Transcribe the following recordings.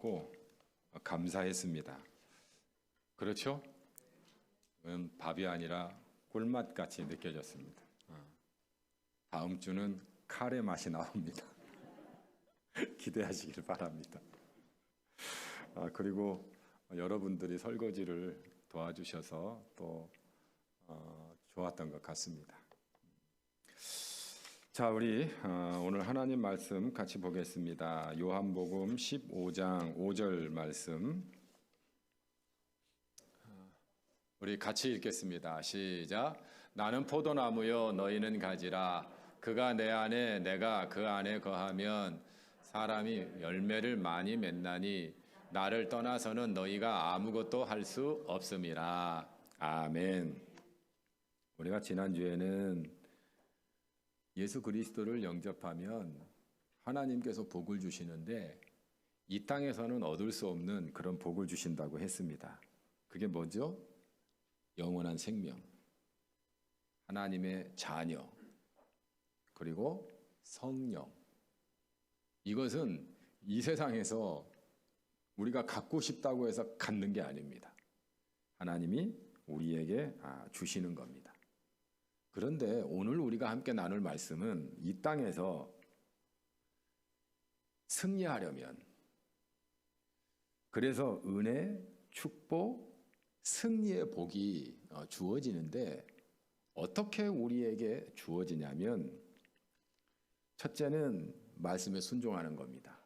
고 감사했습니다. 그렇죠? 밥이 아니라 꿀맛 같이 느껴졌습니다. 다음 주는 카레 맛이 나옵니다. 기대하시길 바랍니다. 그리고 여러분들이 설거지를 도와주셔서 또 좋았던 것 같습니다. 자, 우리 오늘 하나님 말씀 같이 보겠습니다. 요한복음 15장 5절 말씀 우리 같이 읽겠습니다. 시작. 나는 포도나무요 너희는 가지라. 그가 내 안에 내가 그 안에 거하면 사람이 열매를 많이 맺나니 나를 떠나서는 너희가 아무것도 할 수 없음이라. 아멘. 우리가 지난주에는 예수 그리스도를 영접하면 하나님께서 복을 주시는데 이 땅에서는 얻을 수 없는 그런 복을 주신다고 했습니다. 그게 뭐죠? 영원한 생명, 하나님의 자녀, 그리고 성령. 이것은 이 세상에서 우리가 갖고 싶다고 해서 갖는 게 아닙니다. 하나님이 우리에게 주시는 겁니다. 그런데 오늘 우리가 함께 나눌 말씀은 이 땅에서 승리하려면, 그래서 은혜, 축복, 승리의 복이 주어지는데 어떻게 우리에게 주어지냐면, 첫째는 말씀에 순종하는 겁니다.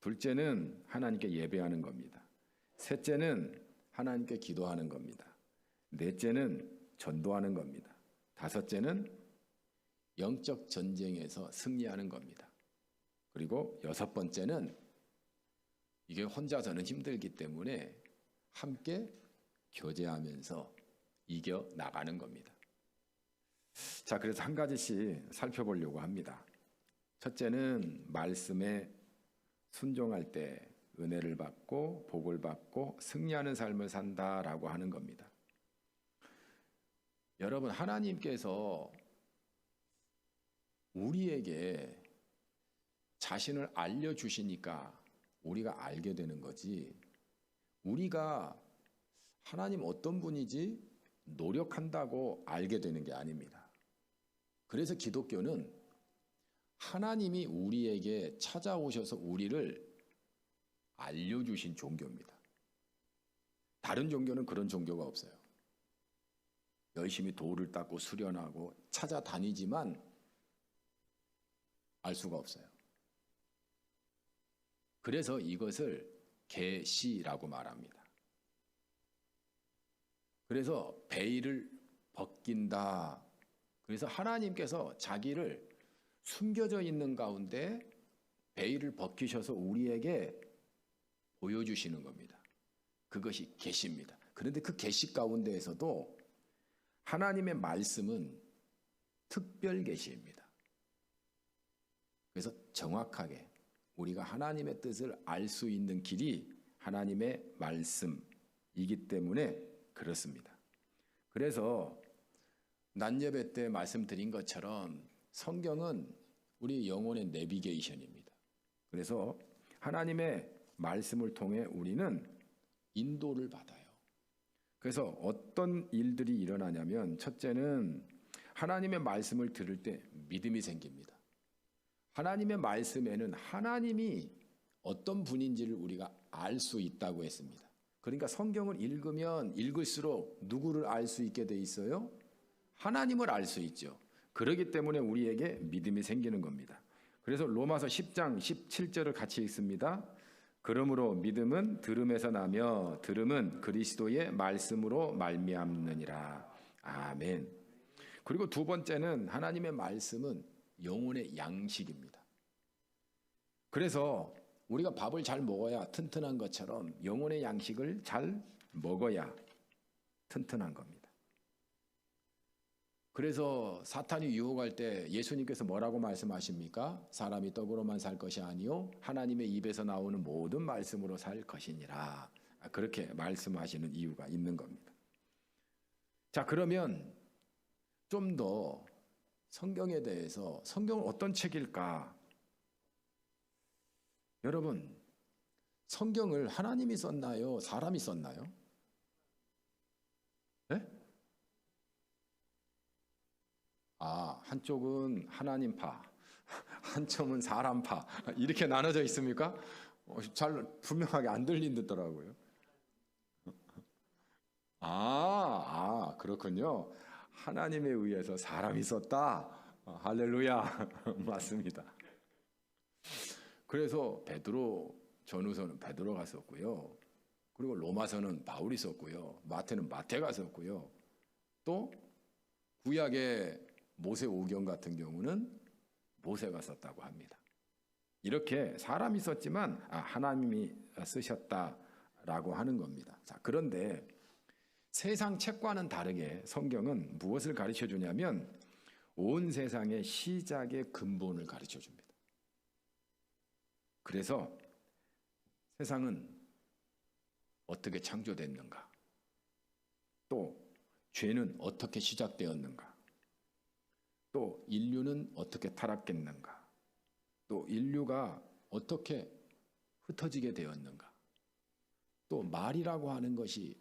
둘째는 하나님께 예배하는 겁니다. 셋째는 하나님께 기도하는 겁니다. 넷째는 전도하는 겁니다. 다섯째는 영적 전쟁에서 승리하는 겁니다. 그리고 여섯 번째는 이게 혼자서는 힘들기 때문에 함께 교제하면서 이겨 나가는 겁니다. 자, 그래서 한 가지씩 살펴보려고 합니다. 첫째는 말씀에 순종할 때 은혜를 받고 복을 받고 승리하는 삶을 산다라고 하는 겁니다. 여러분, 하나님께서 우리에게 자신을 알려주시니까 우리가 알게 되는 거지, 우리가 하나님 어떤 분인지 노력한다고 알게 되는 게 아닙니다. 그래서 기독교는 하나님이 우리에게 찾아오셔서 우리를 알려주신 종교입니다. 다른 종교는 그런 종교가 없어요. 열심히 돌을 닦고 수련하고 찾아다니지만 알 수가 없어요. 그래서 이것을 계시라고 말합니다. 그래서 베일을 벗긴다. 그래서 하나님께서 자기를 숨겨져 있는 가운데 베일을 벗기셔서 우리에게 보여주시는 겁니다. 그것이 계시입니다. 그런데 그 계시 가운데에서도 하나님의 말씀은 특별 계시입니다. 그래서 정확하게 우리가 하나님의 뜻을 알 수 있는 길이 하나님의 말씀이기 때문에 그렇습니다. 그래서 낮예배 때 말씀드린 것처럼 성경은 우리 영혼의 내비게이션입니다. 그래서 하나님의 말씀을 통해 우리는 인도를 받아요. 그래서 어떤 일들이 일어나냐면, 첫째는 하나님의 말씀을 들을 때 믿음이 생깁니다. 하나님의 말씀에는 하나님이 어떤 분인지를 우리가 알 수 있다고 했습니다. 그러니까 성경을 읽으면 읽을수록 누구를 알 수 있게 돼 있어요? 하나님을 알 수 있죠. 그렇기 때문에 우리에게 믿음이 생기는 겁니다. 그래서 로마서 10장 17절을 같이 읽습니다. 그러므로 믿음은 들음에서 나며 들음은 그리스도의 말씀으로 말미암느니라. 아멘. 그리고 두 번째는 하나님의 말씀은 영혼의 양식입니다. 그래서 우리가 밥을 잘 먹어야 튼튼한 것처럼 영혼의 양식을 잘 먹어야 튼튼한 겁니다. 그래서 사탄이 유혹할 때 예수님께서 뭐라고 말씀하십니까? 사람이 떡으로만 살 것이 아니요 하나님의 입에서 나오는 모든 말씀으로 살 것이니라. 그렇게 말씀하시는 이유가 있는 겁니다. 자, 그러면 좀 더 성경에 대해서, 성경은 어떤 책일까? 여러분, 성경을 하나님이 썼나요? 사람이 썼나요? 네? 한쪽은 하나님파, 한쪽은 사람파 이렇게 나눠져 있습니까? 잘 분명하게 안 들리더라고요. 그렇군요. 하나님에 의해서 사람이 썼다. 할렐루야. 맞습니다. 그래서 베드로 전후서는 베드로가 썼고요. 그리고 로마서는 바울이 썼고요. 마태는 마태가 썼고요. 또 구약의 모세 오경 같은 경우는 모세가 썼다고 합니다. 이렇게 사람이 썼지만 하나님이 쓰셨다라고 하는 겁니다. 자, 그런데 세상 책과는 다르게 성경은 무엇을 가르쳐 주냐면 온 세상의 시작의 근본을 가르쳐 줍니다. 그래서 세상은 어떻게 창조됐는가? 또 죄는 어떻게 시작되었는가? 또 인류는 어떻게 타락했는가? 또 인류가 어떻게 흩어지게 되었는가? 또 말이라고 하는 것이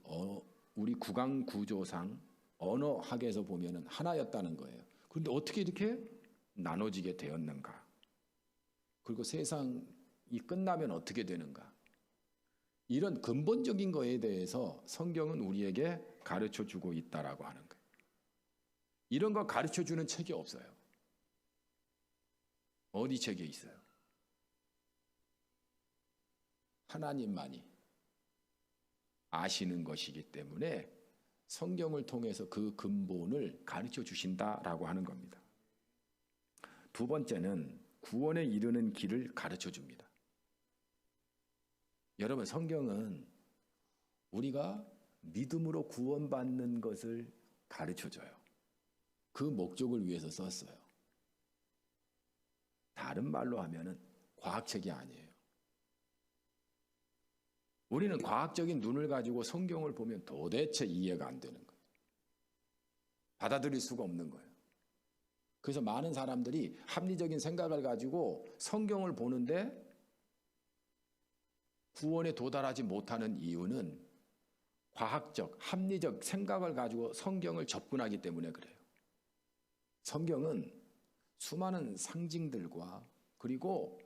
우리 국왕 구조상 언어학에서 보면은 하나였다는 거예요. 그런데 어떻게 이렇게 나눠지게 되었는가? 그리고 세상이 끝나면 어떻게 되는가? 이런 근본적인 거에 대해서 성경은 우리에게 가르쳐 주고 있다라고 하는 거예요. 이런 거 가르쳐 주는 책이 없어요. 어디 책에 있어요? 하나님만이 아시는 것이기 때문에 성경을 통해서 그 근본을 가르쳐 주신다라고 하는 겁니다. 두 번째는 구원에 이르는 길을 가르쳐 줍니다. 여러분, 성경은 우리가 믿음으로 구원받는 것을 가르쳐 줘요. 그 목적을 위해서 썼어요. 다른 말로 하면은 과학책이 아니에요. 우리는 과학적인 눈을 가지고 성경을 보면 도대체 이해가 안 되는 거예요. 받아들일 수가 없는 거예요. 그래서 많은 사람들이 합리적인 생각을 가지고 성경을 보는데 구원에 도달하지 못하는 이유는 과학적, 합리적 생각을 가지고 성경을 접근하기 때문에 그래요. 성경은 수많은 상징들과 그리고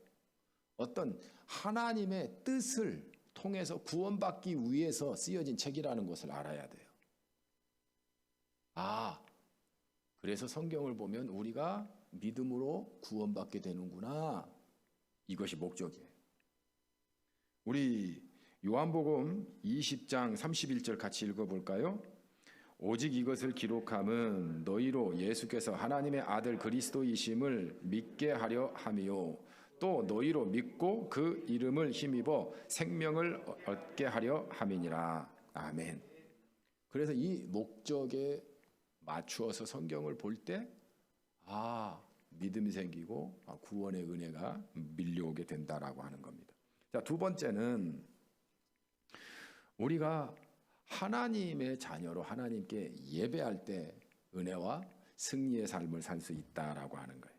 어떤 하나님의 뜻을 통해서 구원받기 위해서 쓰여진 책이라는 것을 알아야 돼요. 그래서 성경을 보면 우리가 믿음으로 구원받게 되는구나. 이것이 목적이에요. 우리 요한복음 20장 31절 같이 읽어볼까요? 오직 이것을 기록함은 너희로 예수께서 하나님의 아들 그리스도이심을 믿게 하려 함이요 또 너희로 믿고 그 이름을 힘입어 생명을 얻게 하려 함이니라. 아멘. 그래서 이 목적에 맞추어서 성경을 볼 때 믿음이 생기고 구원의 은혜가 밀려오게 된다라고 하는 겁니다. 자, 두 번째는 우리가 하나님의 자녀로 하나님께 예배할 때 은혜와 승리의 삶을 살 수 있다라고 하는 거예요.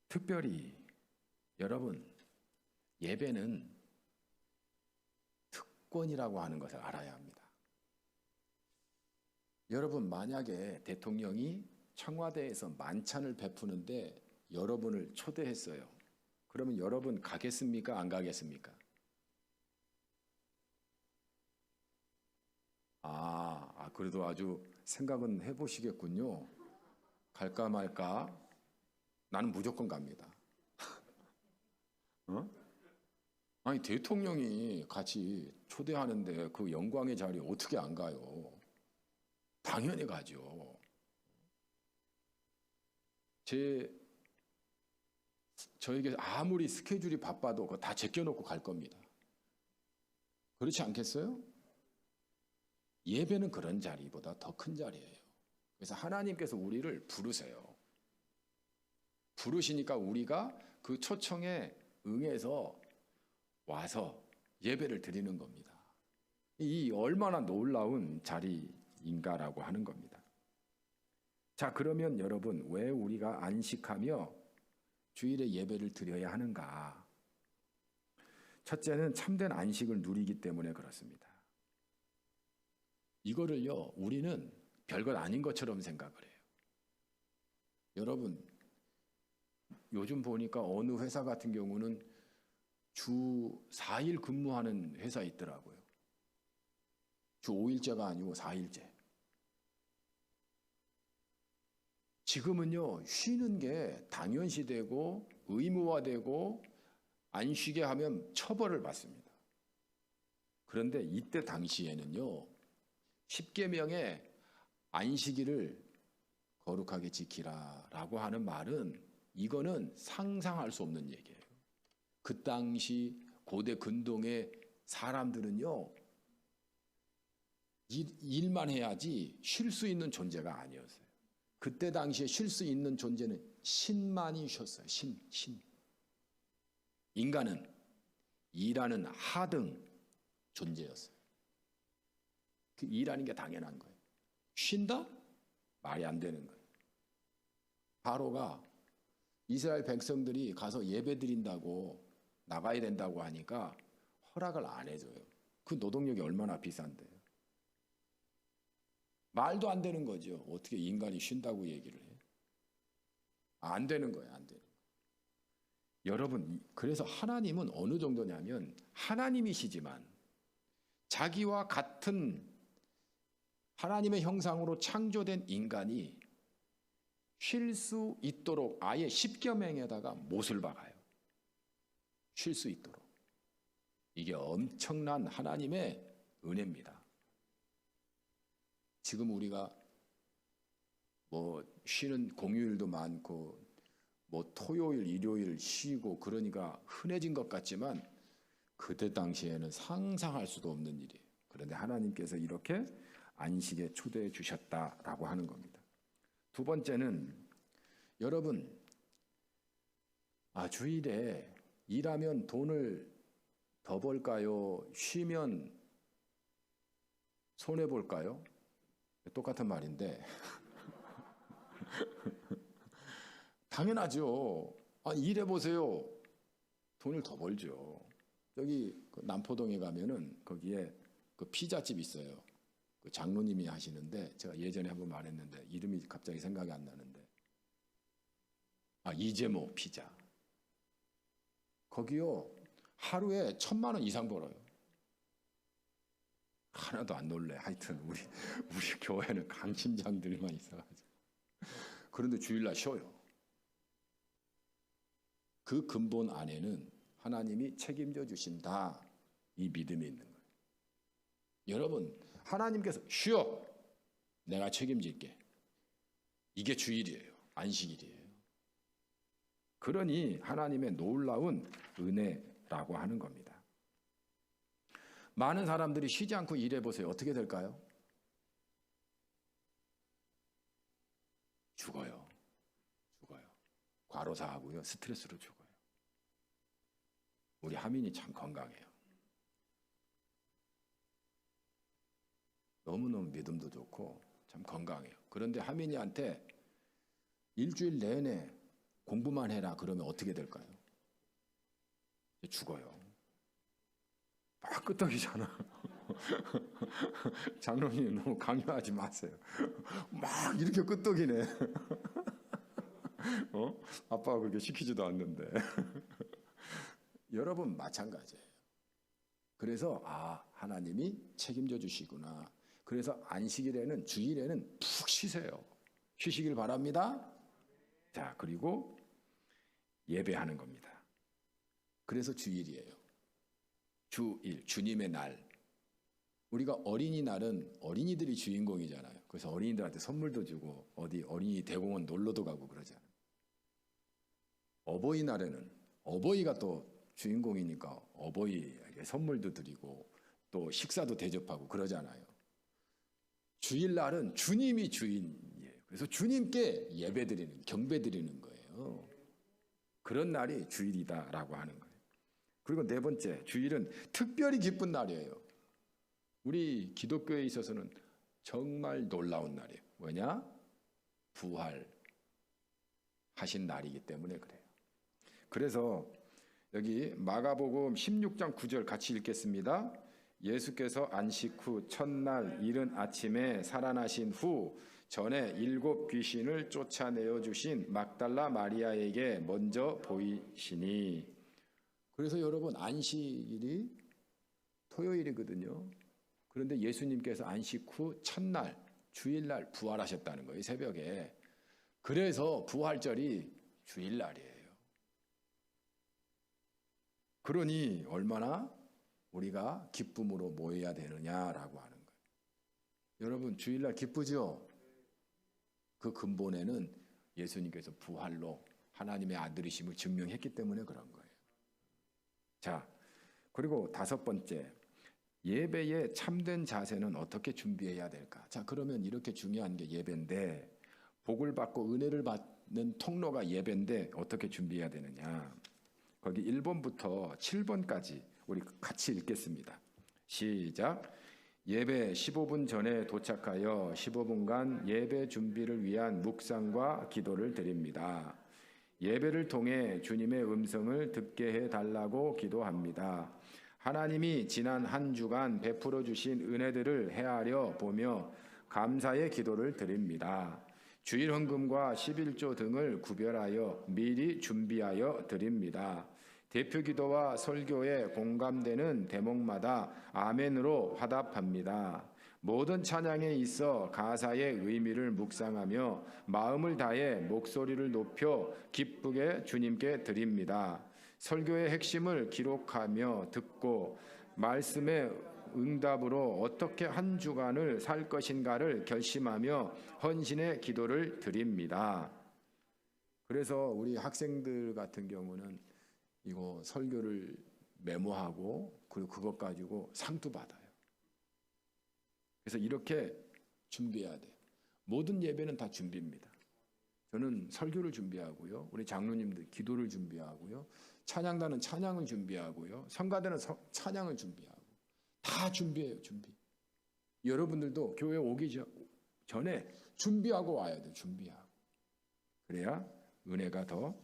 특별히 여러분, 예배는 특권이라고 하는 것을 알아야 합니다. 여러분, 만약에 대통령이 청와대에서 만찬을 베푸는데 여러분을 초대했어요. 그러면 여러분 가겠습니까? 안 가겠습니까? 그래도 아주 생각은 해보시겠군요. 갈까 말까? 나는 무조건 갑니다. 아니, 대통령이 같이 초대하는데 그 영광의 자리에 어떻게 안 가요? 당연히 가죠. 저에게 아무리 스케줄이 바빠도 그거 다 제껴놓고 갈 겁니다. 그렇지 않겠어요? 예배는 그런 자리보다 더 큰 자리예요. 그래서 하나님께서 우리를 부르세요. 부르시니까 우리가 그 초청에 응해서 와서 예배를 드리는 겁니다. 이 얼마나 놀라운 자리인가라고 하는 겁니다. 자, 그러면 여러분, 왜 우리가 안식하며 주일에 예배를 드려야 하는가? 첫째는 참된 안식을 누리기 때문에 그렇습니다. 이거를요, 우리는 별것 아닌 것처럼 생각을 해요. 여러분, 요즘 보니까 어느 회사 같은 경우는 주 4일 근무하는 회사 있더라고요. 주 5일제가 아니고 4일제. 지금은요, 쉬는 게 당연시되고 의무화되고 안 쉬게 하면 처벌을 받습니다. 그런데 이때 당시에는요, 십계명에 안식일을 거룩하게 지키라라고 하는 말은 이거는 상상할 수 없는 얘기예요. 그 당시 고대 근동의 사람들은요, 일만 해야지 쉴 수 있는 존재가 아니었어요. 그때 당시에 쉴 수 있는 존재는 신만이 쉬었어요. 신. 인간은 일하는 하등 존재였어요. 그 일하는 게 당연한 거예요. 쉰다? 말이 안 되는 거예요. 바로가 이스라엘 백성들이 가서 예배 드린다고 나가야 된다고 하니까 허락을 안 해줘요. 그 노동력이 얼마나 비싼데요. 말도 안 되는 거죠. 어떻게 인간이 쉰다고 얘기를 해요. 안 되는 거예요. 안 되는 거예요. 여러분, 그래서 하나님은 어느 정도냐면 하나님이시지만 자기와 같은 하나님의 형상으로 창조된 인간이 쉴 수 있도록 아예 십계명에다가 못을 박아요. 쉴 수 있도록. 이게 엄청난 하나님의 은혜입니다. 지금 우리가 뭐 쉬는 공휴일도 많고 뭐 토요일, 일요일 쉬고 그러니까 흔해진 것 같지만 그때 당시에는 상상할 수도 없는 일이에요. 그런데 하나님께서 이렇게 안식에 초대해 주셨다라고 하는 겁니다. 두 번째는 여러분, 주일에 일하면 돈을 더 벌까요? 쉬면 손해 볼까요? 똑같은 말인데 당연하죠. 일해 보세요. 돈을 더 벌죠. 여기 남포동에 가면은 거기에 그 피자집 있어요. 그 장로님이 하시는데 제가 예전에 한번 말했는데 이름이 갑자기 생각이 안 나는데 이재모 피자. 거기요 하루에 1,000만 원 이상 벌어요. 하나도 안 놀래. 하여튼 우리 교회는 강심장들만 있어가지고. 그런데 주일날 쉬어요. 그 근본 안에는 하나님이 책임져 주신다. 이 믿음이 있는 거예요. 여러분, 하나님께서 쉬어. 내가 책임질게. 이게 주일이에요. 안식일이에요. 그러니 하나님의 놀라운 은혜라고 하는 겁니다. 많은 사람들이 쉬지 않고 일해보세요. 어떻게 될까요? 죽어요. 과로사하고요. 스트레스로 죽어요. 우리 하민이 참 건강해요. 너무너무 믿음도 좋고 참 건강해요. 그런데 하민이한테 일주일 내내 공부만 해라 그러면 어떻게 될까요? 죽어요. 막 끄떡이잖아. 장로님 너무 강요하지 마세요. 막 이렇게 끄떡이네. 아빠가 그렇게 시키지도 않는데. 여러분 마찬가지예요. 그래서 하나님이 책임져 주시구나. 그래서 안식일에는 주일에는 푹 쉬세요. 쉬시길 바랍니다. 자, 그리고 예배하는 겁니다. 그래서 주일이에요. 주일, 주님의 날. 우리가 어린이날은 어린이들이 주인공이잖아요. 그래서 어린이들한테 선물도 주고 어디 어린이 대공원 놀러도 가고 그러잖아요. 어버이날에는 어버이가 또 주인공이니까 어버이에게 선물도 드리고 또 식사도 대접하고 그러잖아요. 주일날은 주님이 주인이에요. 그래서 주님께 예배드리는, 경배드리는 거예요. 그런 날이 주일이다라고 하는 거예요. 그리고 네 번째, 주일은 특별히 기쁜 날이에요. 우리 기독교에 있어서는 정말 놀라운 날이에요. 왜냐? 부활하신 날이기 때문에 그래요. 그래서 여기 마가복음 16장 9절 같이 읽겠습니다. 예수께서 안식 후 첫날 이른 아침에 살아나신 후 전에 7 귀신을 쫓아내어 주신 막달라 마리아에게 먼저 보이시니. 그래서 여러분, 안식일이 토요일이거든요. 그런데 예수님께서 안식 후 첫날 주일날 부활하셨다는 거예요, 새벽에. 그래서 부활절이 주일날이에요. 그러니 얼마나 우리가 기쁨으로 모여야 되느냐라고 하는 거예요. 여러분, 주일날 기쁘죠? 그 근본에는 예수님께서 부활로 하나님의 아들이심을 증명했기 때문에 그런 거예요. 자, 그리고 5번째, 예배의 참된 자세는 어떻게 준비해야 될까? 자, 그러면 이렇게 중요한 게 예배인데, 복을 받고 은혜를 받는 통로가 예배인데 어떻게 준비해야 되느냐? 거기 1번부터 7번까지 우리 같이 읽겠습니다. 시작. 예배 15분 전에 도착하여 15분간 예배 준비를 위한 묵상과 기도를 드립니다. 예배를 통해 주님의 음성을 듣게 해달라고 기도합니다. 하나님이 지난 한 주간 베풀어 주신 은혜들을 헤아려 보며 감사의 기도를 드립니다. 주일 헌금과 11조 등을 구별하여 미리 준비하여 드립니다. 대표 기도와 설교에 공감되는 대목마다 아멘으로 화답합니다. 모든 찬양에 있어 가사의 의미를 묵상하며 마음을 다해 목소리를 높여 기쁘게 주님께 드립니다. 설교의 핵심을 기록하며 듣고 말씀의 응답으로 어떻게 한 주간을 살 것인가를 결심하며 헌신의 기도를 드립니다. 그래서 우리 학생들 같은 경우는 이거 설교를 메모하고 그리고 그것 가지고 상도 받아요. 그래서 이렇게 준비해야 돼요. 모든 예배는 다 준비입니다. 저는 설교를 준비하고요. 우리 장로님들 기도를 준비하고요. 찬양단은 찬양을 준비하고요. 성가대는 찬양을 준비하고 다 준비해요. 준비. 여러분들도 교회 오기 전에 준비하고 와야 돼요. 준비하고. 그래야 은혜가 더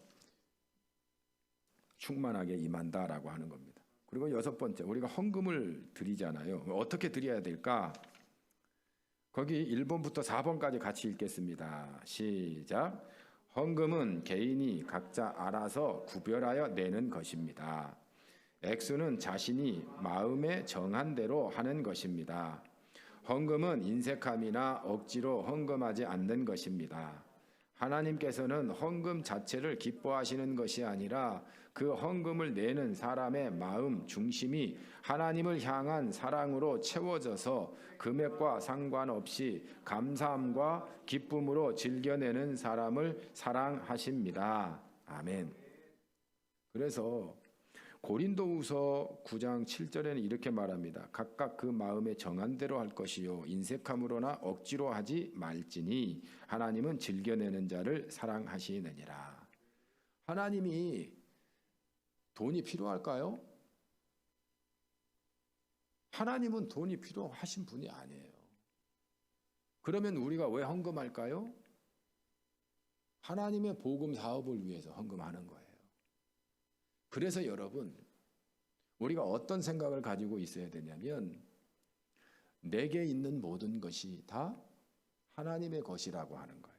충만하게 임한다라고 하는 겁니다. 그리고 6번째, 우리가 헌금을 드리잖아요. 어떻게 드려야 될까? 거기 1번부터 4번까지 같이 읽겠습니다. 시작. 헌금은 개인이 각자 알아서 구별하여 내는 것입니다. 액수는 자신이 마음에 정한 대로 하는 것입니다. 헌금은 인색함이나 억지로 헌금하지 않는 것입니다. 하나님께서는 헌금 자체를 기뻐하시는 것이 아니라 그 헌금을 내는 사람의 마음 중심이 하나님을 향한 사랑으로 채워져서 금액과 상관없이 감사함과 기쁨으로 즐겨내는 사람을 사랑하십니다. 아멘. 그래서 고린도후서 9장 7절에는 이렇게 말합니다. 각각 그 마음에 정한 대로 할 것이요 인색함으로나 억지로 하지 말지니 하나님은 즐겨내는 자를 사랑하시느니라. 하나님이 돈이 필요할까요? 하나님은 돈이 필요하신 분이 아니에요. 그러면 우리가 왜 헌금할까요? 하나님의 복음 사업을 위해서 헌금하는 거예요. 그래서 여러분, 우리가 어떤 생각을 가지고 있어야 되냐면 내게 있는 모든 것이 다 하나님의 것이라고 하는 거예요.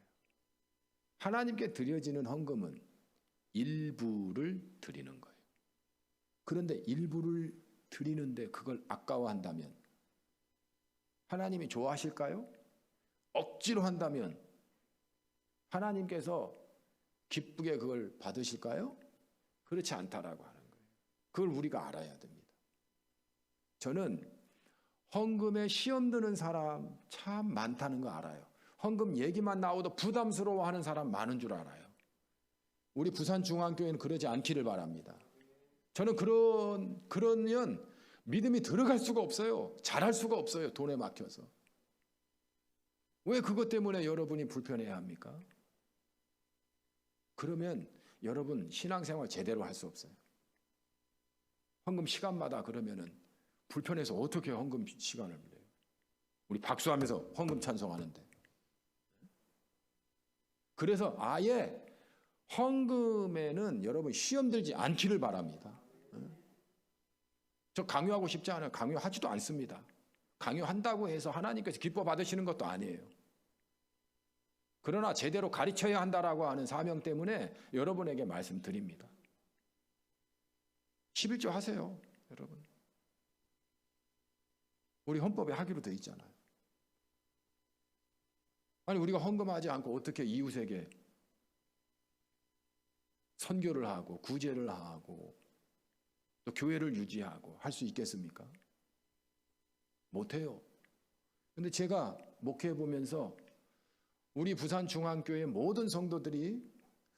하나님께 드려지는 헌금은 일부를 드리는 거예요. 그런데 일부를 드리는데 그걸 아까워한다면 하나님이 좋아하실까요? 억지로 한다면 하나님께서 기쁘게 그걸 받으실까요? 그렇지 않다라고 하는 거예요. 그걸 우리가 알아야 됩니다. 저는 헌금에 시험 드는 사람 참 많다는 거 알아요. 헌금 얘기만 나오도 부담스러워하는 사람 많은 줄 알아요. 우리 부산중앙교회는 그러지 않기를 바랍니다. 저는 그러면 믿음이 들어갈 수가 없어요. 잘할 수가 없어요. 돈에 막혀서. 왜 그것 때문에 여러분이 불편해야 합니까? 그러면 여러분 신앙생활 제대로 할 수 없어요. 헌금 시간마다 그러면은 불편해서 어떻게 헌금 시간을 내요? 우리 박수하면서 헌금 찬송하는데. 그래서 아예 헌금에는 여러분 시험 들지 않기를 바랍니다. 저 강요하고 싶지 않아요. 강요하지도 않습니다. 강요한다고 해서 하나님께서 기뻐 받으시는 것도 아니에요. 그러나 제대로 가르쳐야 한다라고 하는 사명 때문에 여러분에게 말씀드립니다. 11조 하세요, 여러분. 우리 헌법에 하기로 돼 있잖아요. 아니, 우리가 헌금하지 않고 어떻게 이웃에게 선교를 하고 구제를 하고 또 교회를 유지하고 할 수 있겠습니까? 못해요. 근데 제가 목회해 보면서 우리 부산중앙교회 모든 성도들이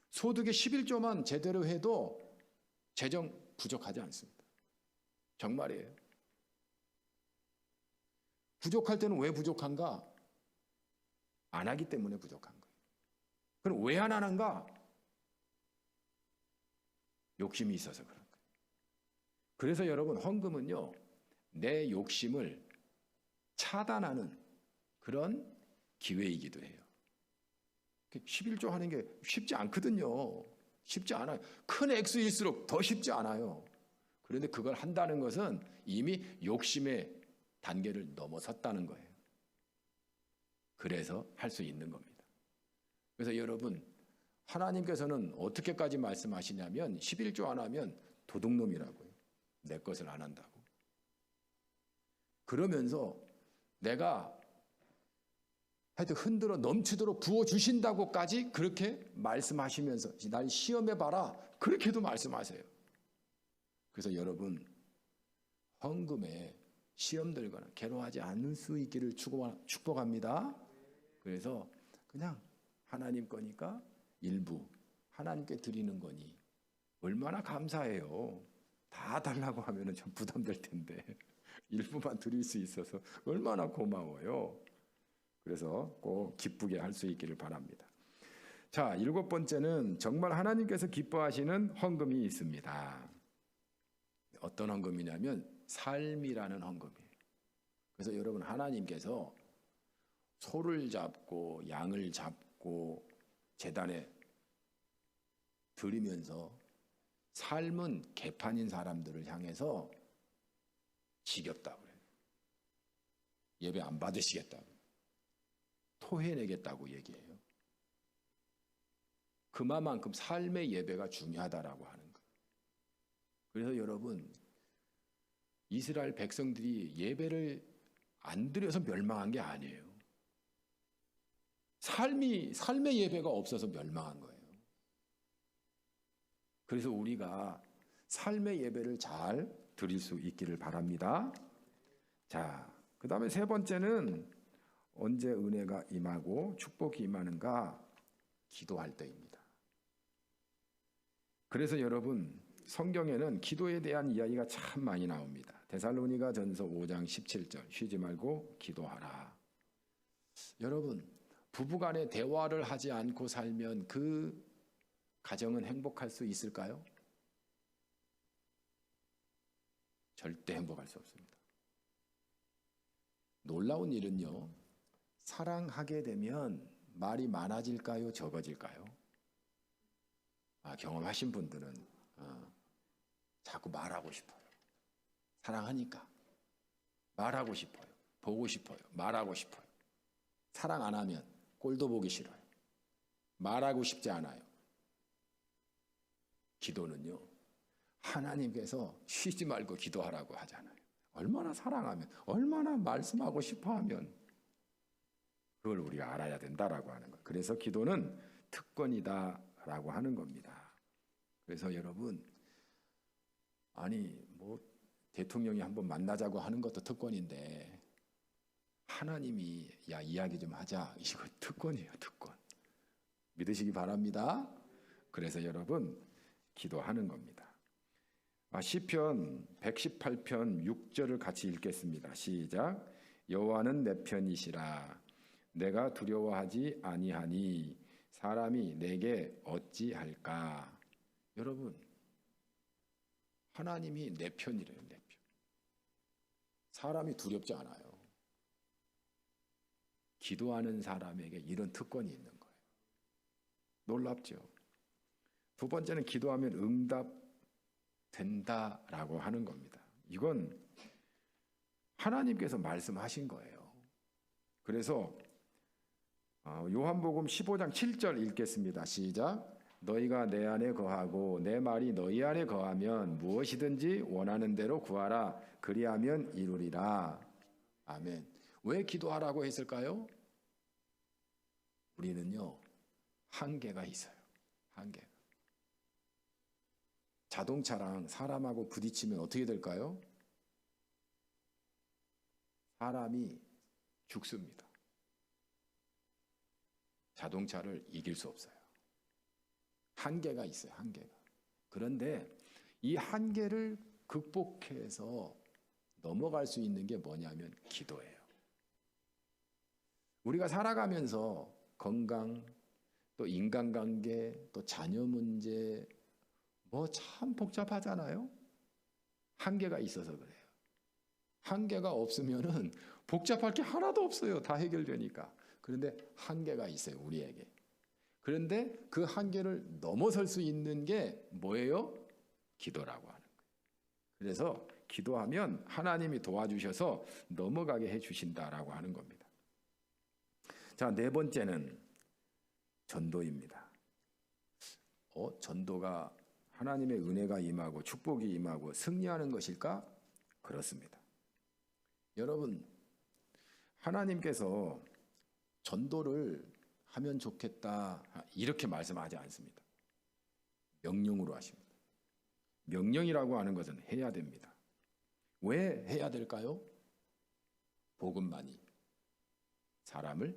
소득의 11조만 제대로 해도 재정 부족하지 않습니다. 정말이에요. 부족할 때는 왜 부족한가? 안 하기 때문에 부족한 거예요. 그럼 왜 안 하는가? 욕심이 있어서 그런 거예요. 그래서 여러분, 헌금은요, 내 욕심을 차단하는 그런 기회이기도 해요. 11조 하는 게 쉽지 않거든요. 쉽지 않아요. 큰 액수일수록 더 쉽지 않아요. 그런데 그걸 한다는 것은 이미 욕심의 단계를 넘어섰다는 거예요. 그래서 할 수 있는 겁니다. 그래서 여러분, 하나님께서는 어떻게까지 말씀하시냐면 11조 안 하면 도둑놈이라고요. 내 것을 안 한다고. 그러면서 내가 하여튼 흔들어 넘치도록 부어주신다고까지 그렇게 말씀하시면서 날 시험해봐라, 그렇게도 말씀하세요. 그래서 여러분, 헌금에 시험 들거나 괴로워하지 않을 수 있기를 축복합니다. 그래서 그냥 하나님 거니까 일부 하나님께 드리는 거니 얼마나 감사해요. 다 달라고 하면 좀 부담될 텐데 일부만 드릴 수 있어서 얼마나 고마워요. 그래서 꼭 기쁘게 할 수 있기를 바랍니다. 자, 7번째는 정말 하나님께서 기뻐하시는 헌금이 있습니다. 어떤 헌금이냐면 삶이라는 헌금이에요. 그래서 여러분, 하나님께서 소를 잡고 양을 잡고 제단에 드리면서 삶은 개판인 사람들을 향해서 지겹다고 그래요. 예배 안 받으시겠다고, 토해내겠다고 얘기해요. 그만큼 삶의 예배가 중요하다라고 하는 거예요. 그래서 여러분, 이스라엘 백성들이 예배를 안 드려서 멸망한 게 아니에요. 삶의 예배가 없어서 멸망한 거예요. 그래서 우리가 삶의 예배를 잘 드릴 수 있기를 바랍니다. 자, 그 다음에 3번째는 언제 은혜가 임하고 축복이 임하는가? 기도할 때입니다. 그래서 여러분, 성경에는 기도에 대한 이야기가 참 많이 나옵니다. 데살로니가 전서 5장 17절, 쉬지 말고 기도하라. 여러분, 부부간에 대화를 하지 않고 살면 그 가정은 행복할 수 있을까요? 절대 행복할 수 없습니다. 놀라운 일은요, 사랑하게 되면 말이 많아질까요? 적어질까요? 경험하신 분들은 자꾸 말하고 싶어요. 사랑하니까 말하고 싶어요. 보고 싶어요. 말하고 싶어요. 사랑 안 하면 꼴도 보기 싫어요. 말하고 싶지 않아요. 기도는요, 하나님께서 쉬지 말고 기도하라고 하잖아요. 얼마나 사랑하면, 얼마나 말씀하고 싶어하면 그걸 우리가 알아야 된다라고 하는 거예요. 그래서 기도는 특권이다라고 하는 겁니다. 그래서 여러분, 대통령이 한번 만나자고 하는 것도 특권인데 하나님이 야, 이야기 좀 하자, 이거 특권이에요. 특권. 믿으시기 바랍니다. 그래서 여러분, 기도하는 겁니다. 시편 118편 6절을 같이 읽겠습니다. 시작. 여호와는 내 편이시라. 내가 두려워하지 아니하니 사람이 내게 어찌할까. 여러분, 하나님이 내 편이래요. 내 편. 사람이 두렵지 않아요. 기도하는 사람에게 이런 특권이 있는 거예요. 놀랍죠? 2번째는 기도하면 응답된다라고 하는 겁니다. 이건 하나님께서 말씀하신 거예요. 그래서 요한복음 15장 7절 읽겠습니다. 시작. 너희가 내 안에 거하고 내 말이 너희 안에 거하면 무엇이든지 원하는 대로 구하라. 그리하면 이루리라. 아멘. 왜 기도하라고 했을까요? 우리는요, 한계가 있어요. 한계가. 자동차랑 사람하고 부딪히면 어떻게 될까요? 사람이 죽습니다. 자동차를 이길 수 없어요. 한계가 있어요. 한계가. 그런데 이 한계를 극복해서 넘어갈 수 있는 게 뭐냐면 기도예요. 우리가 살아가면서 건강, 또 인간관계, 또 자녀 문제, 뭐 참 복잡하잖아요. 한계가 있어서 그래요. 한계가 없으면은 복잡할 게 하나도 없어요. 다 해결되니까. 그런데 한계가 있어요, 우리에게. 그런데 그 한계를 넘어설 수 있는 게 뭐예요? 기도라고 하는 거예요. 그래서 기도하면 하나님이 도와주셔서 넘어가게 해주신다라고 하는 겁니다. 자, 네 번째는 전도입니다. 전도가 하나님의 은혜가 임하고 축복이 임하고 승리하는 것일까? 그렇습니다. 여러분, 하나님께서 전도를 하면 좋겠다 이렇게 말씀하지 않습니다. 명령으로 하십니다. 명령이라고 하는 것은 해야 됩니다. 왜 해야 될까요? 복음만이 사람을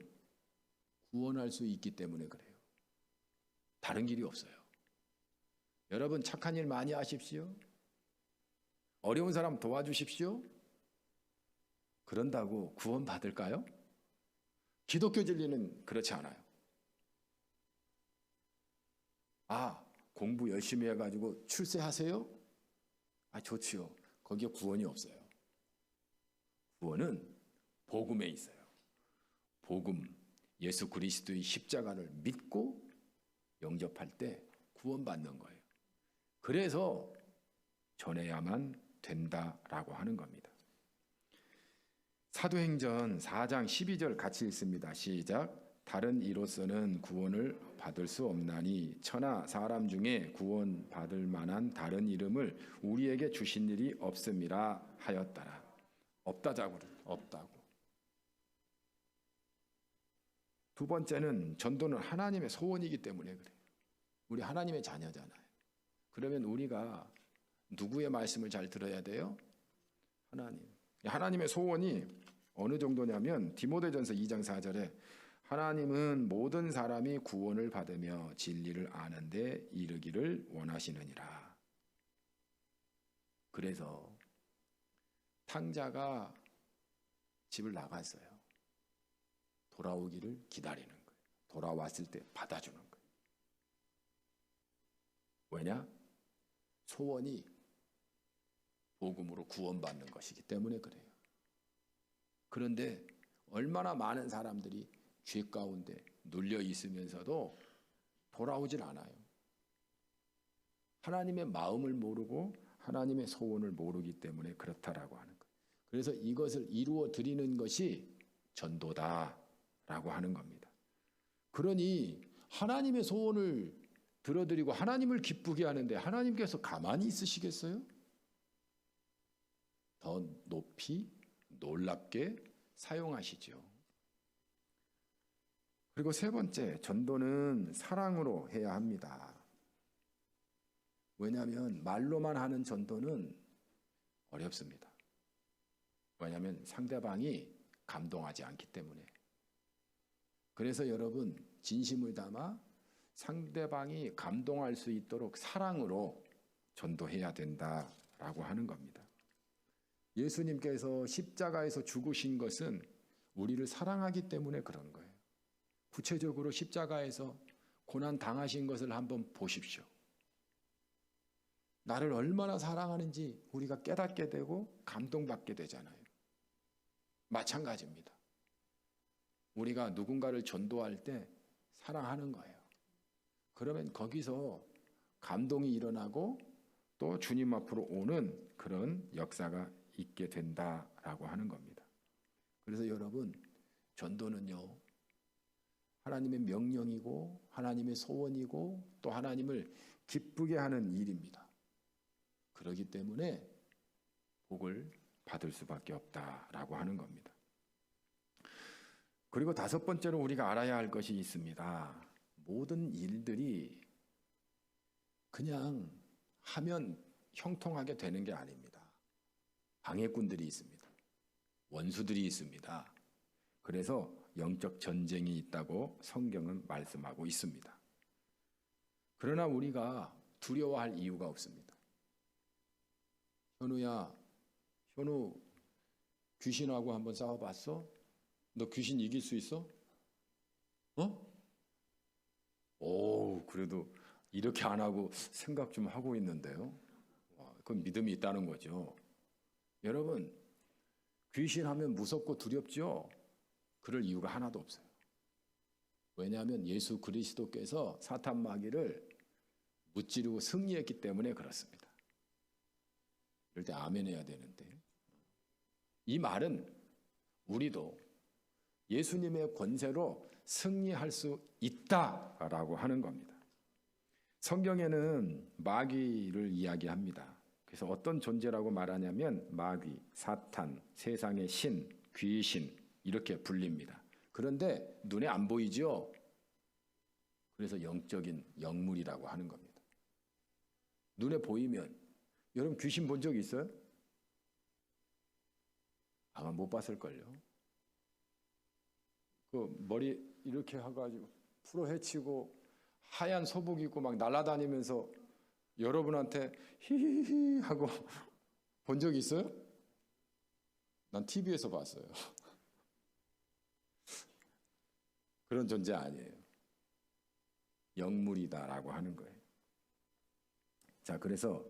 구원할 수 있기 때문에 그래요. 다른 길이 없어요. 여러분 착한 일 많이 하십시오. 어려운 사람 도와주십시오. 그런다고 구원 받을까요? 기독교 진리는 그렇지 않아요. 공부 열심히 해가지고 출세하세요? 좋지요. 거기에 구원이 없어요. 구원은 복음에 있어요. 복음, 예수 그리스도의 십자가를 믿고 영접할 때 구원받는 거예요. 그래서 전해야만 된다라고 하는 겁니다. 사도행전 4장 12절 같이 읽습니다. 시작. 다른 이로서는 구원을 받을 수 없나니 천하 사람 중에 구원 받을 만한 다른 이름을 우리에게 주신 일이 없음이라 하였더라. 없다자고 없다고. 두 번째는 전도는 하나님의 소원이기 때문에 그래요. 우리 하나님의 자녀잖아요. 그러면 우리가 누구의 말씀을 잘 들어야 돼요? 하나님. 하나님의 소원이 어느 정도냐면 디모데전서 2장 4절에 하나님은 모든 사람이 구원을 받으며 진리를 아는 데 이르기를 원하시느니라. 그래서 탕자가 집을 나갔어요. 돌아오기를 기다리는 거예요. 돌아왔을 때 받아주는 거예요. 왜냐? 소원이 복음으로 구원받는 것이기 때문에 그래요. 그런데 얼마나 많은 사람들이 죄 가운데 눌려 있으면서도 돌아오질 않아요. 하나님의 마음을 모르고 하나님의 소원을 모르기 때문에 그렇다라고 하는 거예요. 그래서 이것을 이루어 드리는 것이 전도다라고 하는 겁니다. 그러니 하나님의 소원을 들어드리고 하나님을 기쁘게 하는데 하나님께서 가만히 있으시겠어요? 더 높이 놀랍게 사용하시죠. 그리고 세 번째, 전도는 사랑으로 해야 합니다. 왜냐하면 말로만 하는 전도는 어렵습니다. 왜냐하면 상대방이 감동하지 않기 때문에. 그래서 여러분 진심을 담아 상대방이 감동할 수 있도록 사랑으로 전도해야 된다라고 하는 겁니다. 예수님께서 십자가에서 죽으신 것은 우리를 사랑하기 때문에 그런 거예요. 구체적으로 십자가에서 고난 당하신 것을 한번 보십시오. 나를 얼마나 사랑하는지 우리가 깨닫게 되고 감동받게 되잖아요. 마찬가지입니다. 우리가 누군가를 전도할 때 사랑하는 거예요. 그러면 거기서 감동이 일어나고 또 주님 앞으로 오는 그런 역사가 있게 된다라고 하는 겁니다. 그래서 여러분, 전도는요, 하나님의 명령이고 하나님의 소원이고 또 하나님을 기쁘게 하는 일입니다. 그렇기 때문에 복을 받을 수밖에 없다라고 하는 겁니다. 그리고 다섯 번째로 우리가 알아야 할 것이 있습니다. 모든 일들이 그냥 하면 형통하게 되는 게 아닙니다. 방해꾼들이 있습니다. 원수들이 있습니다. 그래서 영적 전쟁이 있다고 성경은 말씀하고 있습니다. 그러나 우리가 두려워할 이유가 없습니다. 현우야, 현우 귀신하고 한번 싸워봤어? 너 귀신 이길 수 있어? 그래도 이렇게 안 하고 생각 좀 하고 있는데요. 그건 믿음이 있다는 거죠. 여러분, 귀신 하면 무섭고 두렵죠? 그럴 이유가 하나도 없어요. 왜냐하면 예수 그리스도께서 사탄 마귀를 무찌르고 승리했기 때문에 그렇습니다. 이럴 때 아멘 해야 되는데, 이 말은 우리도 예수님의 권세로 승리할 수 있다라고 하는 겁니다. 성경에는 마귀를 이야기합니다. 그래서 어떤 존재라고 말하냐면 마귀, 사탄, 세상의 신, 귀신 이렇게 불립니다. 그런데 눈에 안 보이죠? 그래서 영적인 영물이라고 하는 겁니다. 눈에 보이면, 여러분 귀신 본 적 있어요? 아마 못 봤을걸요. 그 머리 이렇게 해가지고 풀어 헤치고 하얀 소복 입고 막 날아다니면서 여러분한테 히히히 하고 본 적 있어요? 난 TV에서 봤어요. 그런 존재 아니에요. 영물이다라고 하는 거예요. 자, 그래서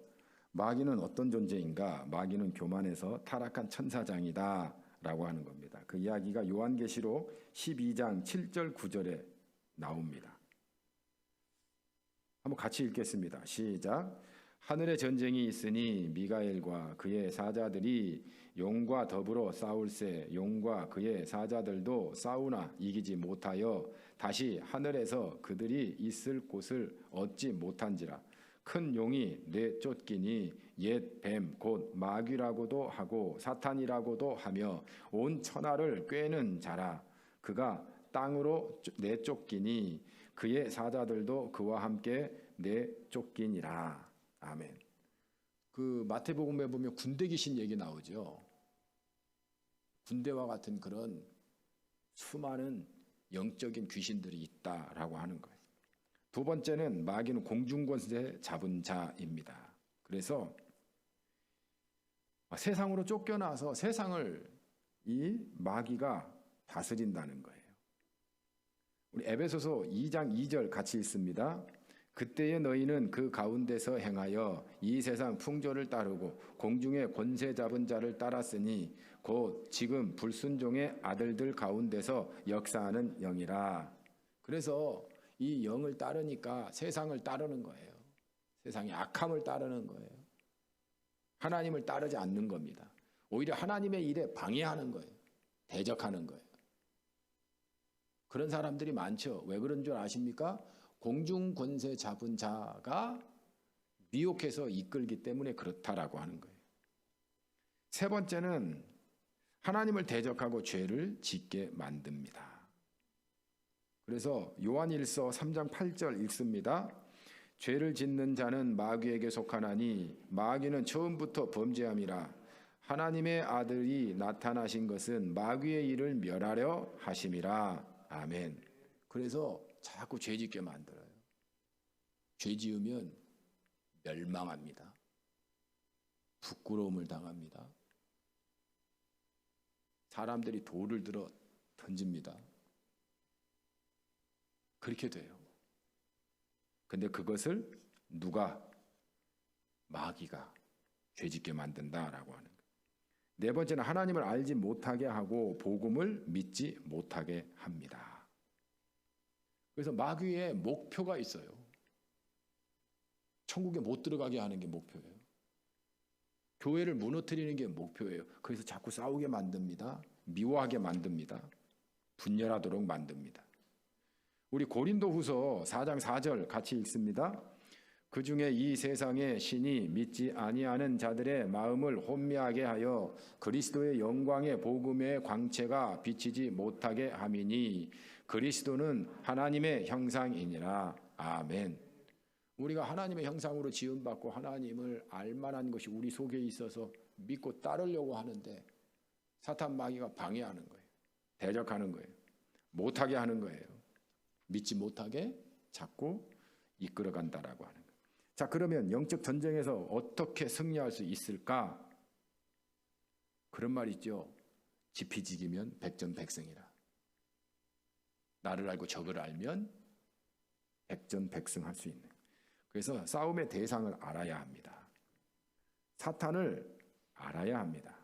마귀는 어떤 존재인가? 마귀는 교만해서 타락한 천사장이다 라고 하는 겁니다. 그 이야기가 요한계시록 12장 7절 9절에 나옵니다. 한번 같이 읽겠습니다. 시작. 하늘에 전쟁이 있으니 미가엘과 그의 사자들이 용과 더불어 싸울세 용과 그의 사자들도 싸우나 이기지 못하여 다시 하늘에서 그들이 있을 곳을 얻지 못한지라. 큰 용이 내쫓기니 옛 뱀 곧 마귀라고도 하고 사탄이라고도 하며 온 천하를 꿰는 자라. 그가 땅으로 내쫓기니 그의 사자들도 그와 함께 내쫓기니라. 아멘. 그 마태복음에 보면 군대 귀신 얘기 나오죠. 군대와 같은 그런 수많은 영적인 귀신들이 있다라고 하는 거예요. 두 번째는 마귀는 공중권세 잡은 자입니다. 그래서 세상으로 쫓겨나서 세상을 이 마귀가 다스린다는 거예요. 우리 에베소서 2장 2절 같이 읽습니다. 그때에 너희는 그 가운데서 행하여 이 세상 풍조를 따르고 공중의 권세 잡은 자를 따랐으니 곧 지금 불순종의 아들들 가운데서 역사하는 영이라. 그래서 이 영을 따르니까 세상을 따르는 거예요. 세상의 악함을 따르는 거예요. 하나님을 따르지 않는 겁니다. 오히려 하나님의 일에 방해하는 거예요. 대적하는 거예요. 그런 사람들이 많죠. 왜 그런 줄 아십니까? 공중 권세 잡은 자가 미혹해서 이끌기 때문에 그렇다라고 하는 거예요. 세 번째는 하나님을 대적하고 죄를 짓게 만듭니다. 그래서 요한일서 3장 8절 읽습니다. 죄를 짓는 자는 마귀에게 속하나니 마귀는 처음부터 범죄함이라. 하나님의 아들이 나타나신 것은 마귀의 일을 멸하려 하심이라. 아멘. 그래서 자꾸 죄 짓게 만들어요. 죄 지으면 멸망합니다. 부끄러움을 당합니다. 사람들이 돌을 들어 던집니다. 그렇게 돼요. 근데 그것을 누가? 마귀가 죄짓게 만든다라고 하는 거예요. 네 번째는 하나님을 알지 못하게 하고 복음을 믿지 못하게 합니다. 그래서 마귀의 목표가 있어요. 천국에 못 들어가게 하는 게 목표예요. 교회를 무너뜨리는 게 목표예요. 그래서 자꾸 싸우게 만듭니다. 미워하게 만듭니다. 분열하도록 만듭니다. 우리 고린도후서 4장 4절 같이 읽습니다. 그 중에 이 세상의 신이 믿지 아니하는 자들의 마음을 혼미하게 하여 그리스도의 영광의 복음의 광채가 비치지 못하게 함이니 그리스도는 하나님의 형상이니라. 아멘. 우리가 하나님의 형상으로 지음받고 하나님을 알만한 것이 우리 속에 있어서 믿고 따르려고 하는데 사탄 마귀가 방해하는 거예요. 대적하는 거예요. 못하게 하는 거예요. 믿지 못하게 자꾸 이끌어간다라고 하는 거예요. 자, 그러면 영적 전쟁에서 어떻게 승리할 수 있을까? 그런 말 있죠. 지피지기면 백전백승이라. 나를 알고 적을 알면 백전백승할 수 있는. 그래서 싸움의 대상을 알아야 합니다. 사탄을 알아야 합니다.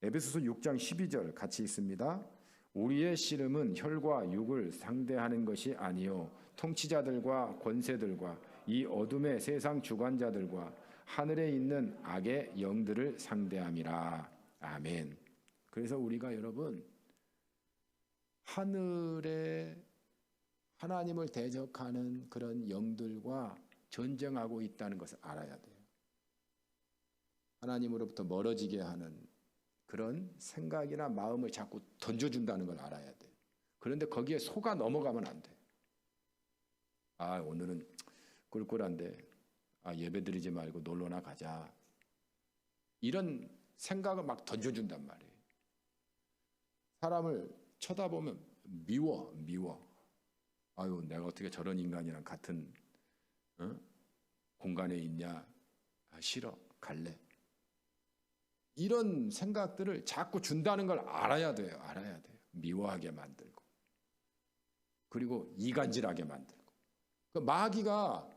에베소서 6장 12절 같이 읽습니다. 우리의 씨름은 혈과 육을 상대하는 것이 아니요 통치자들과 권세들과 이 어둠의 세상 주관자들과 하늘에 있는 악의 영들을 상대함이라. 아멘. 그래서 우리가 여러분 하늘에 하나님을 대적하는 그런 영들과 전쟁하고 있다는 것을 알아야 돼요. 하나님으로부터 멀어지게 하는 그런 생각이나 마음을 자꾸 던져준다는 걸 알아야 돼요. 그런데 거기에 속아 넘어가면 안 돼요. 아, 오늘은 꿀꿀한데 예배드리지 말고 놀러나 가자. 이런 생각을 막 던져준단 말이에요. 사람을 쳐다보면 미워. 아유, 내가 어떻게 저런 인간이랑 같은 공간에 있냐. 싫어, 갈래. 이런 생각들을 자꾸 준다는 걸 알아야 돼요. 미워하게 만들고 그리고 이간질하게 만들고. 그 마귀가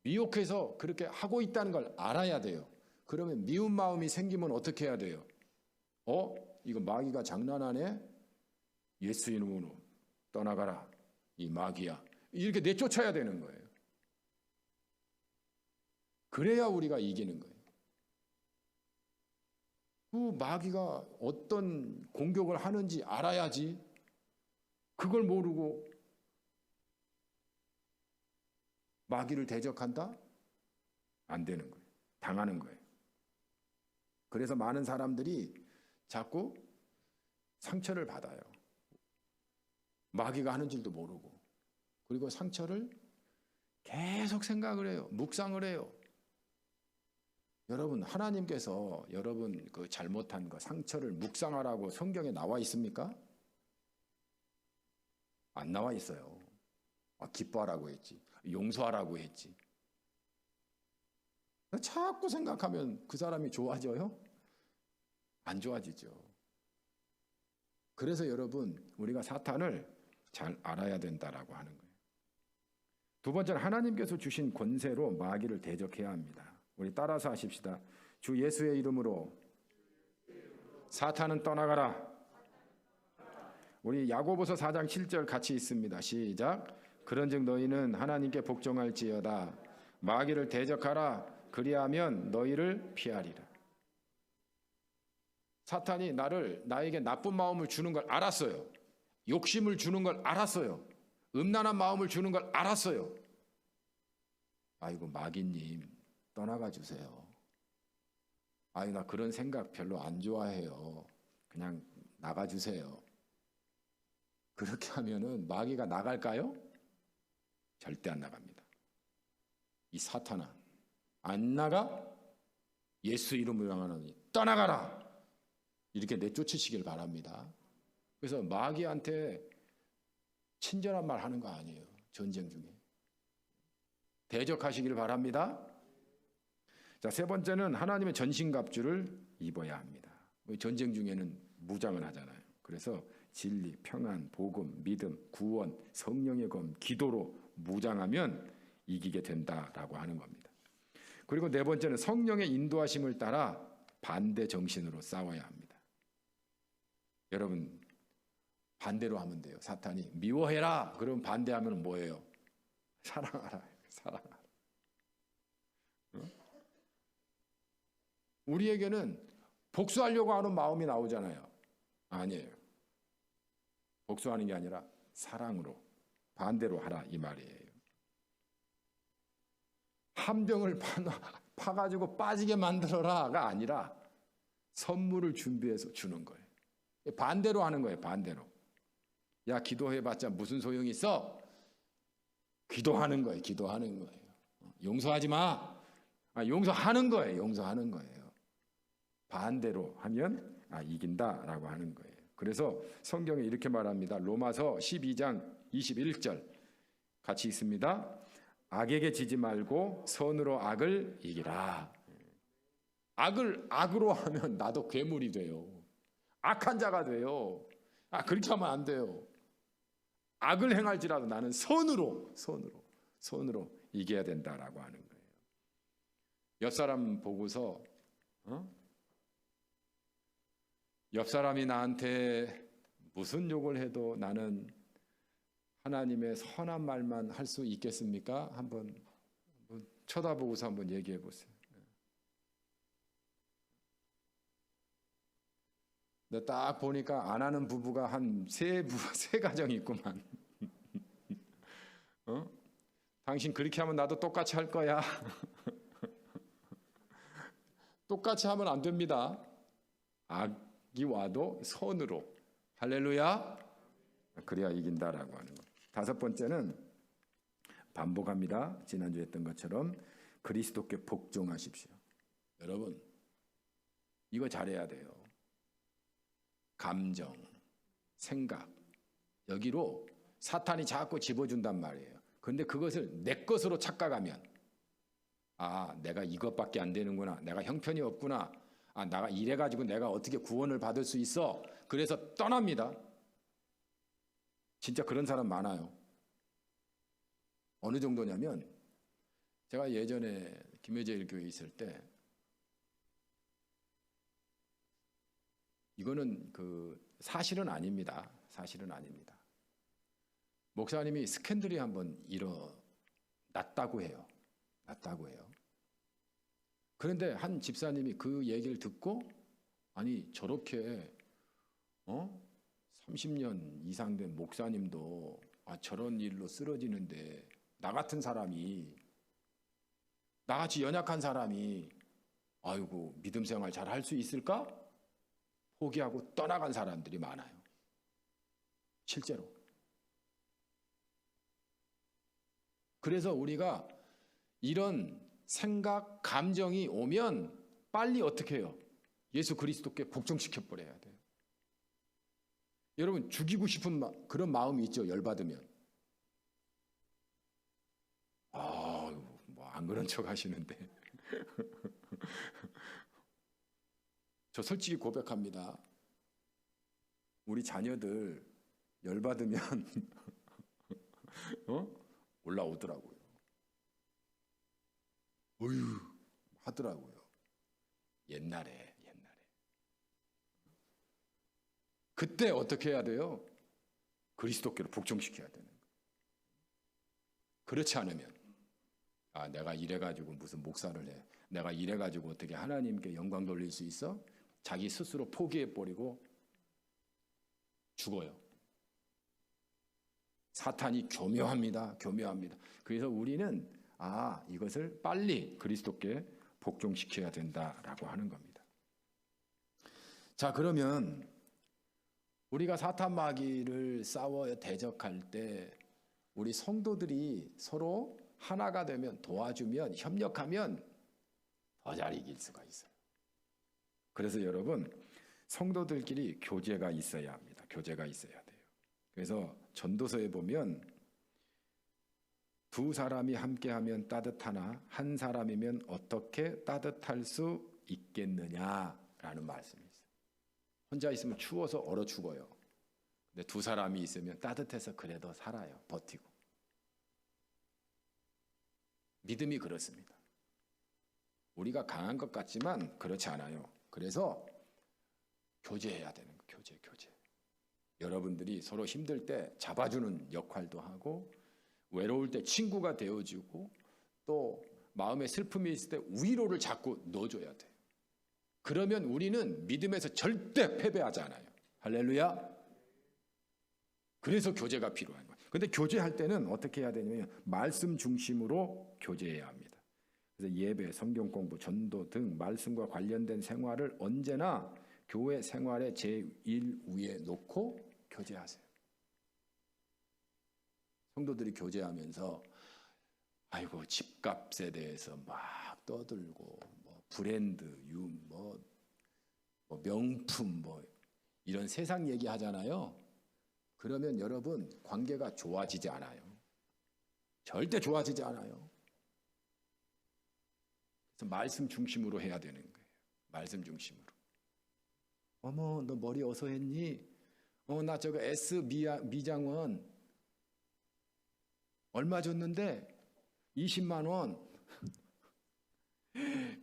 미혹해서 그렇게 하고 있다는 걸 알아야 돼요. 그러면 미운 마음이 생기면 어떻게 해야 돼요? 이거 마귀가 장난하네? 예수 이름으로 떠나가라. 이 마귀야. 이렇게 내쫓아야 되는 거예요. 그래야 우리가 이기는 거예요. 그 마귀가 어떤 공격을 하는지 알아야지. 그걸 모르고 마귀를 대적한다? 안 되는 거예요. 당하는 거예요. 그래서 많은 사람들이 자꾸 상처를 받아요. 마귀가 하는 줄도 모르고. 그리고 상처를 계속 생각을 해요. 묵상을 해요. 여러분, 하나님께서 여러분 그 잘못한 거, 상처를 묵상하라고 성경에 나와 있습니까? 안 나와 있어요. 기뻐하라고 했지. 용서하라고 했지. 자꾸 생각하면 그 사람이 좋아져요? 안 좋아지죠. 그래서 여러분, 우리가 사탄을 잘 알아야 된다라고 하는 거예요. 두 번째는 하나님께서 주신 권세로 마귀를 대적해야 합니다. 우리 따라서 하십시다. 주 예수의 이름으로 사탄은 떠나가라. 우리 야고보서 4장 7절 같이 있습니다. 시작. 그런즉 너희는 하나님께 복종할지어다. 마귀를 대적하라. 그리하면 너희를 피하리라. 사탄이 나에게 나쁜 마음을 주는 걸 알았어요. 욕심을 주는 걸 알았어요. 음란한 마음을 주는 걸 알았어요. 아이고, 마귀님 떠나가 주세요. 아이, 나 그런 생각 별로 안 좋아해요. 그냥 나가 주세요. 그렇게 하면은 마귀가 나갈까요? 절대 안 나갑니다. 이 사탄아, 안 나가? 예수 이름으로 하나니 떠나가라. 이렇게 내쫓으시길 바랍니다. 그래서 마귀한테 친절한 말 하는 거 아니에요. 전쟁 중에. 대적하시길 바랍니다. 자, 세 번째는 하나님의 전신갑주를 입어야 합니다. 전쟁 중에는 무장을 하잖아요. 그래서 진리, 평안, 복음, 믿음, 구원, 성령의 검, 기도로 무장하면 이기게 된다라고 하는 겁니다. 그리고 네 번째는 성령의 인도하심을 따라 반대 정신으로 싸워야 합니다. 여러분, 반대로 하면 돼요. 사탄이 미워해라. 그러면 반대하면 뭐예요? 사랑하라. 사랑하라. 우리에게는 복수하려고 하는 마음이 나오잖아요. 아니에요. 복수하는 게 아니라 사랑으로 반대로 하라 이 말이에요. 함정을 파가지고 빠지게 만들어라가 아니라 선물을 준비해서 주는 거예요. 반대로 하는 거예요. 반대로. 야, 기도해봤자 무슨 소용이 있어? 기도하는 거예요. 기도하는 거예요. 용서하지 마. 용서하는 거예요. 용서하는 거예요. 반대로 하면 이긴다라고 하는 거예요. 그래서 성경에 이렇게 말합니다. 로마서 12장 21절 같이 읽습니다. 악에게 지지 말고 선으로 악을 이기라. 악을 악으로 하면 나도 괴물이 돼요. 악한 자가 돼요. 그렇게 하면 안 돼요. 악을 행할지라도 나는 선으로 이겨야 된다라고 하는 거예요. 옆 사람 보고서 옆 사람이 나한테 무슨 욕을 해도 나는 하나님의 선한 말만 할 수 있겠습니까? 한번 쳐다보고서 한번 얘기해 보세요. 근데 딱 보니까 안 하는 부부가 한 세 가정이 있구만. 당신 그렇게 하면 나도 똑같이 할 거야. 똑같이 하면 안 됩니다. 악이 와도 선으로. 할렐루야. 그래야 이긴다라고 하는 거. 다섯 번째는 반복합니다. 지난주에 했던 것처럼 그리스도께 복종하십시오. 여러분 이거 잘해야 돼요. 감정, 생각 여기로 사탄이 자꾸 집어준단 말이에요. 그런데 그것을 내 것으로 착각하면 내가 이것밖에 안 되는구나. 내가 형편이 없구나. 내가 이래가지고 내가 어떻게 구원을 받을 수 있어. 그래서 떠납니다. 진짜 그런 사람 많아요. 어느 정도냐면 제가 예전에 김혜재일 교회에 있을 때 이거는 사실은 아닙니다. 사실은 아닙니다. 목사님이 스캔들이 한번 일어났다고 해요. 그런데 한 집사님이 그 얘기를 듣고 저렇게 30년 이상 된 목사님도 저런 일로 쓰러지는데 나 같은 사람이 나같이 연약한 사람이 아이고 믿음 생활 잘 할 수 있을까? 포기하고 떠나간 사람들이 많아요. 실제로. 그래서 우리가 이런 생각, 감정이 오면 빨리 어떻게 해요? 예수 그리스도께 복종시켜 버려야 돼요. 여러분 죽이고 싶은 그런 마음이 있죠. 열받으면. 안 그런 척 하시는데. 저 솔직히 고백합니다. 우리 자녀들 열받으면 올라오더라고요. 어휴 하더라고요. 옛날에. 그때 어떻게 해야 돼요? 그리스도께로 복종시켜야 되는 거예요. 그렇지 않으면 내가 이래가지고 무슨 목사를 해. 내가 이래가지고 어떻게 하나님께 영광 돌릴 수 있어? 자기 스스로 포기해버리고 죽어요. 사탄이 교묘합니다. 그래서 우리는 이것을 빨리 그리스도께 복종시켜야 된다라고 하는 겁니다. 자, 그러면 우리가 사탄 마귀를 싸워 대적할 때 우리 성도들이 서로 하나가 되면 도와주면 협력하면 더 잘 이길 수가 있어요. 그래서 여러분 성도들끼리 교제가 있어야 합니다. 교제가 있어야 돼요. 그래서 전도서에 보면 두 사람이 함께하면 따뜻하나 한 사람이면 어떻게 따뜻할 수 있겠느냐라는 말씀이 있어요. 혼자 있으면 추워서 얼어 죽어요. 근데 두 사람이 있으면 따뜻해서 그래도 살아요. 버티고. 믿음이 그렇습니다. 우리가 강한 것 같지만 그렇지 않아요. 그래서 교제해야 되는 거예요. 교제. 여러분들이 서로 힘들 때 잡아주는 역할도 하고 외로울 때 친구가 되어주고 또 마음에 슬픔이 있을 때 위로를 자꾸 넣어줘야 돼요. 그러면 우리는 믿음에서 절대 패배하지 않아요. 할렐루야. 그래서 교제가 필요한 거예요. 근데 교제할 때는 어떻게 해야 되냐면 말씀 중심으로 교제해야 합니다. 그래서 예배, 성경 공부, 전도 등 말씀과 관련된 생활을 언제나 교회 생활의 제1위에 놓고 교제하세요. 성도들이 교제하면서 아이고 집값에 대해서 막 떠들고 뭐 브랜드, 뭐 명품 뭐 이런 세상 얘기 하잖아요. 그러면 여러분 관계가 좋아지지 않아요. 절대 좋아지지 않아요. 그래서 말씀 중심으로 해야 되는 거예요. 말씀 중심으로. 어머 너 머리 어디서 했니? 나 저거 S 미장원 얼마 줬는데 20만 원.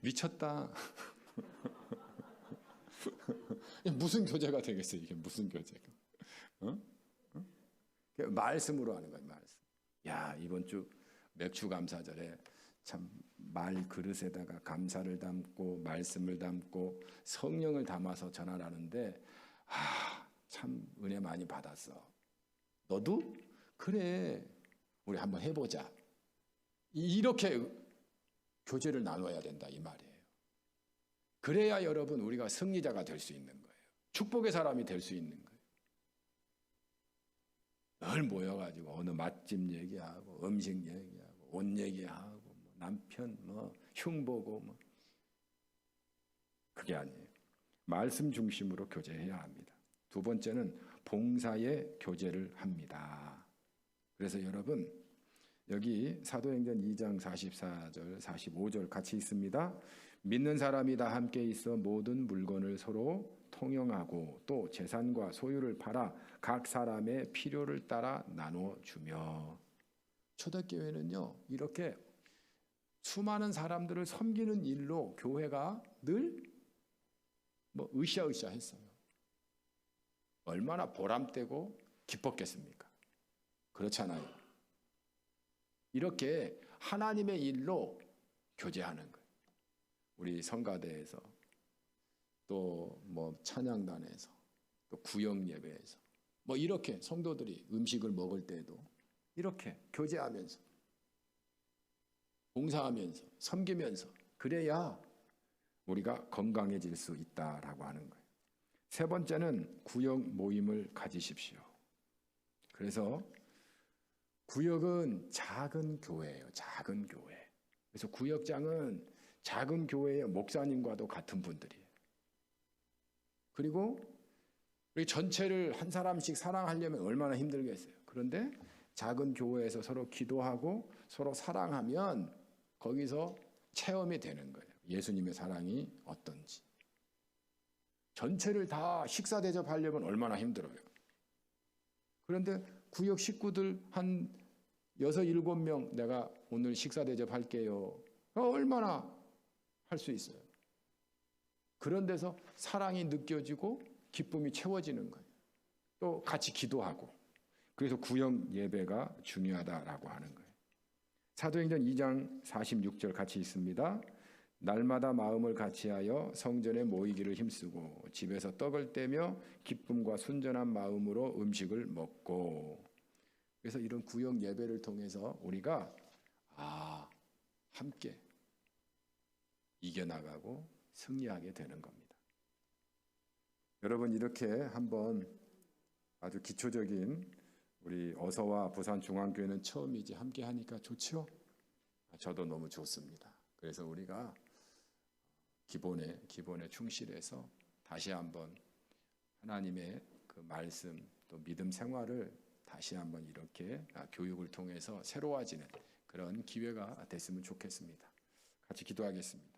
미쳤다. 무슨 교제가 되겠어요? 이게 무슨 교제가? 말씀으로 하는 거예요. 말씀. 야 이번 주 맥주 감사절에 참 말 그릇에다가 감사를 담고 말씀을 담고 성령을 담아서 전하라는데 참 은혜 많이 받았어. 너도? 그래. 우리 한번 해보자. 이렇게 교제를 나눠야 된다 이 말이에요. 그래야 여러분 우리가 승리자가 될 수 있는 거예요. 축복의 사람이 될 수 있는 거예요. 늘 모여가지고 어느 맛집 얘기하고 음식 얘기하고 옷 얘기하고 뭐 남편 뭐 흉보고 뭐 그게 아니에요. 말씀 중심으로 교제해야 합니다. 두 번째는 봉사의 교제를 합니다. 그래서 여러분 여기 사도행전 2장 44절 45절 같이 있습니다. 믿는 사람이 다 함께 있어 모든 물건을 서로 통용하고 또 재산과 소유를 팔아 각 사람의 필요를 따라 나눠주며. 초대교회는요 이렇게 수많은 사람들을 섬기는 일로 교회가 늘 으쌰으쌰 했어요. 얼마나 보람되고 기뻤겠습니까? 그렇잖아요. 이렇게 하나님의 일로 교제하는 거예요. 우리 성가대에서 또 뭐 찬양단에서 또 구역 예배에서 뭐 이렇게 성도들이 음식을 먹을 때도 이렇게 교제하면서 봉사하면서 섬기면서 그래야 우리가 건강해질 수 있다라고 하는 거예요. 세 번째는 구역 모임을 가지십시오. 그래서 구역은 작은 교회예요. 작은 교회. 그래서 구역장은 작은 교회의 목사님과도 같은 분들이에요. 그리고 우리 전체를 한 사람씩 사랑하려면 얼마나 힘들겠어요. 그런데 작은 교회에서 서로 기도하고 서로 사랑하면 거기서 체험이 되는 거예요. 예수님의 사랑이 어떤지. 전체를 다 식사 대접하려면 얼마나 힘들어요. 그런데 구역 식구들 한 6, 7명 내가 오늘 식사 대접할게요. 얼마나 할 수 있어요. 그런 데서 사랑이 느껴지고 기쁨이 채워지는 거예요. 또 같이 기도하고. 그래서 구역 예배가 중요하다라고 하는 거예요. 사도행전 2장 46절 같이 있습니다. 날마다 마음을 같이하여 성전에 모이기를 힘쓰고 집에서 떡을 떼며 기쁨과 순전한 마음으로 음식을 먹고. 그래서 이런 구역 예배를 통해서 우리가 함께 이겨나가고 승리하게 되는 겁니다. 여러분 이렇게 한번 아주 기초적인 우리 어서와 부산중앙교회는 처음이지 함께 하니까 좋죠? 저도 너무 좋습니다. 그래서 우리가 기본에 충실해서 다시 한번 하나님의 그 말씀 또 믿음 생활을 다시 한번 이렇게 교육을 통해서 새로워지는 그런 기회가 됐으면 좋겠습니다. 같이 기도하겠습니다.